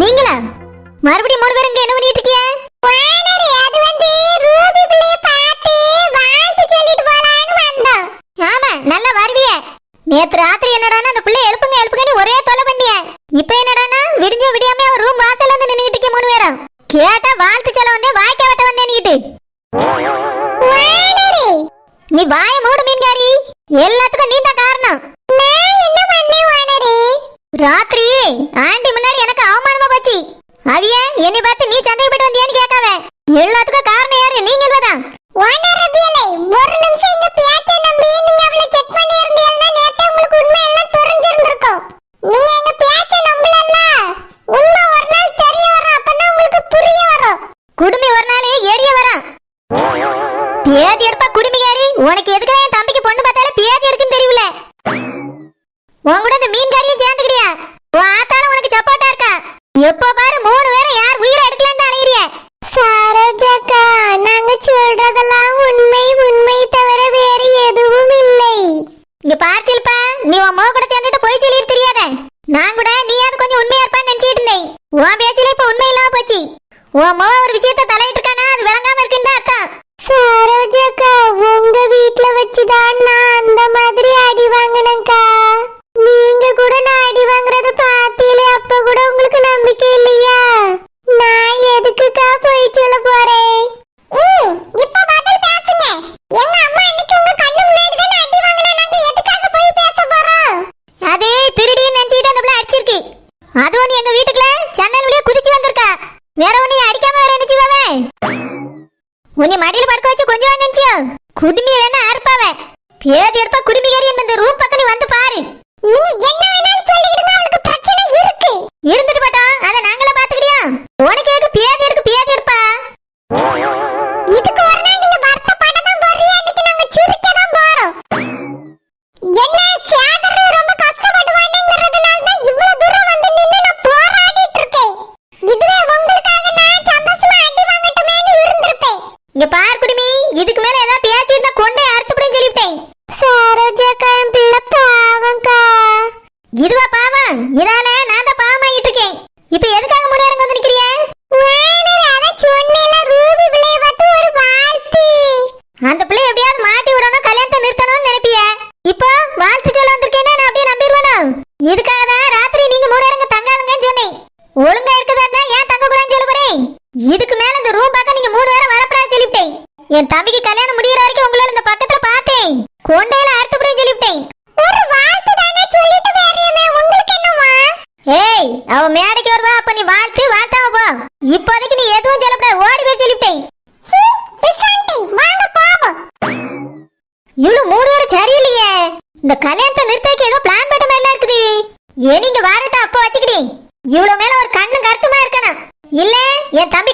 நீங்களா? மறுபடியும் 3 பேரும் இங்க என்ன பண்ணிட்டு இருக்கீங்க? அது வந்து ரூபி பிள்ளைய பார்த்து வாழ்த்து சொல்லிட்டு போலான்னு வந்தோம். ஆமா, நல்லா வருவியே. நேத்து ராத்திரி என்னடானா அந்த பிள்ளை எழுப்புங்கன்னு ஒரே தொலை பண்ணிய. இப்போ என்னடானா விடிஞ்ச விடியாம அவ ரூம் வாசல்ல வந்து நின்னுட்டு இருக்கீங்க 3 பேரும். கேட்டா வாழ்த்து சொல்ல வந்தே வாய்க்கா வெட்ட வந்தேன்னிட்டு. நீ வாய மூடு மீன்காரி. எல்லாத்துக்கும் நீ தான் காரணம். நான் என்ன பண்ணேன் ஓனரே? ராத்திரி ஆண்டி முன்னாடி எனக்கு அவமானமா போச்சு. அவிய என்னை பார்த்து நீ சந்தேகப்பட்டு வந்தியான்னு கேட்காவ. எல்லாத்துக்கும் காரணம் யாரு? நீங்கள்தான். ஓனர் ரபியலே, ஒரு நிமிஷம் இங்க பேச்ச நம்பி நீங்க அவளை செக் பண்ணி இருந்தீங்கன்னா நேத்து உங்களுக்கு உண்மை எல்லாம் தெரிஞ்சிருந்திருக்கும். நீங்க எங்க பேச்ச நம்பலல்ல. உண்மை ஒரு நாள் தெரிய வரும், அப்பதான் உங்களுக்கு புரிய வரும். குடுமி ஒரு நாள் ஏறிய வரான். பேதி எடுப்பா குடுமிகாரி. உனக்கு எதுக்கு என் தம்பிக்கு பொண்ணு பார்த்தாலே பேதி இருக்குன்னு தெரியல. உன் கூட இந்த மீன்காரியும் சேர்ந்துக்கிறியா? உன் ஆத்தாலும் உனக்கு சப்போர்ட்டா இருக்கா? எப்போ பாரு 3 பேரும் யார் உயிரை எடுக்கலான்னு அலையிறிய. சரோஜாக்கா, நாங்க சொல்றதெல்லாம் உண்மை தவிர வேற எதுவும் இல்லை. இங்க பார்த்தில்பா, நீ உன் மோ கூட சேர்ந்துட்டு போய் சொல்லிட்டு தெரியாத. நான் கூட நீயாவது கொஞ்சம் உண்மையா இருப்பான்னு நினைச்சிட்டு இருந்தேன். உன் பேச்சில இப்ப உண்மை இல்லாம போச்சு. உன் மோ ஒரு விஷயத்த தலையிட்டு இருக்கானா அது விளங்காம இருக்குன்னு அர்த்தம். சரோஜாக்கா, உங்க வீட்ல வச்சுதான் நான் அந்த மாதிரி அடி வாங்கினேன்க்கா. நீங்க கூட நான் அடி வாங்குறத பார்த்தீங்களே, அப்ப கூட உங்களுக்கு நம்பிக்கை இல்லையா? நான் எதுக்குக்கா போய் சொல்ல போறேன்? இப்ப பதில் பேசுங்க. எங்க அம்மா அன்னைக்கு உங்க கண்ணு முன்னாடி தான் அடி வாங்குனா, நாங்க எதுக்காக போய் பேச போறோம்? அதே திருடின்னு நினைச்சிட்டு அந்த பிள்ளை அடிச்சிருக்கு. அதுவும் நீ எங்க வீட்டுக்குள்ள ஜன்னல் வழியா குதிச்சு வந்திருக்கா. வேற உன்னை அடிக்காம வேற நினைச்சுவாவே. உன்னை மடியில படுக்க வச்சு கொஞ்சம் நினைச்சியோ? குடுமி வேணா அறுப்பாவ. பேதி எடுப்பா குடுமிகாரி இந்த ரூம் பக்கம் நீ வந்து பாரு. நீங்க என்ன வேணாலும் சொல்லிடுங்க, அவளுக்கு பிரச்சனை இருக்கு. இருந்துட்டு போட்டோம், அத நாங்களே பாத்துக்கிறியா? உனக்கு எதுக்கு பேதி எடுப்பா? இதுக்கு ஒரு நாள் நீங்க வருத்தப்பட தான் போறீங்க, அன்னைக்கு நாங்க சிரிக்க தான் போறோம். என்ன சேகர் ரொம்ப கஷ்டப்படுவானேங்கிறதுனால தான் இவ்வளவு தூரம் வந்து நின்னு நான் போராடிட்டு இருக்கேன். இதுவே உங்களுக்காக நான் சந்தோஷமா அடி வாங்கட்டுமேன்னு இருந்திருப்பேன். இங்க பாரு குடுமி, இதுக்கு மேல ஏதாவது பேசியிருந்தா கொண்டே அறுத்துப்படின்னு சொல்லிவிட்டேன். சரோஜாக்கா, என் பிள்ளை பாவம்க்கா. இதுவா பாவம்? இதால நான் தான் பாவமாகிட்டு இருக்கேன். இப்ப எதுக்காக முன்னேறங்க வந்து நிக்கிறிய? ரூபி பிள்ளைய பார்த்து ஒரு வாழ்த்து. அந்த பிள்ளை எப்படியாவது மாட்டி விடணும், கல்யாணத்தை நிறுத்தணும்னு நினைப்பிய. இப்போ வாழ்த்து சொல்ல வந்திருக்கேன்னா நான் அப்படியே நம்பிடுவேனோ? இதுக்காக தான் ராத்திரி நீங்க முன்னேறங்க தங்காதுங்கன்னு சொன்னேன். ஒழுங்கா இருக்குதா ஏன் தங்க கூடாதுன்னு சொல்ல போறேன். இதுக்கு மேல இந்த ரூம் பக்கம் நீங்க 3 பேரும் வரப்படாது சொல்லிவிட்டேன். என் தம்பிக்கு கல்யாணம் முடியற வரைக்கும் உங்களால இந்த பக்கத்துல பார்த்தேன். கொண்டையில அறுத்துப்படின்னு சொல்லிவிட்டேன். ஒரு வாழ்த்து தானே சொல்லிட்டு வேறியமே, உங்களுக்கு என்னமா? ஏய், அவ மேடைக்கு வருவா, அப்ப நீ வாழ்த்தாம போ. இப்போதைக்கு நீ எதுவும் சொல்லப்படாது, ஓடி போய் சொல்லிவிட்டேன். வாங்க போவோம். இவ்வளவு 3 பேரும் சரியில்லையே. இந்த கல்யாணத்தை நிறுத்தக்கு ஏதோ பிளான் பண்ண மாதிரி இருக்குது. ஏன் நீங்க வாரட்டும் அப்ப வச்சுக்கிட்டே. இவ்வளவு மேல ஒரு கண்ணு கருத்துமா இருக்கணும். இல்ல என் தம்பி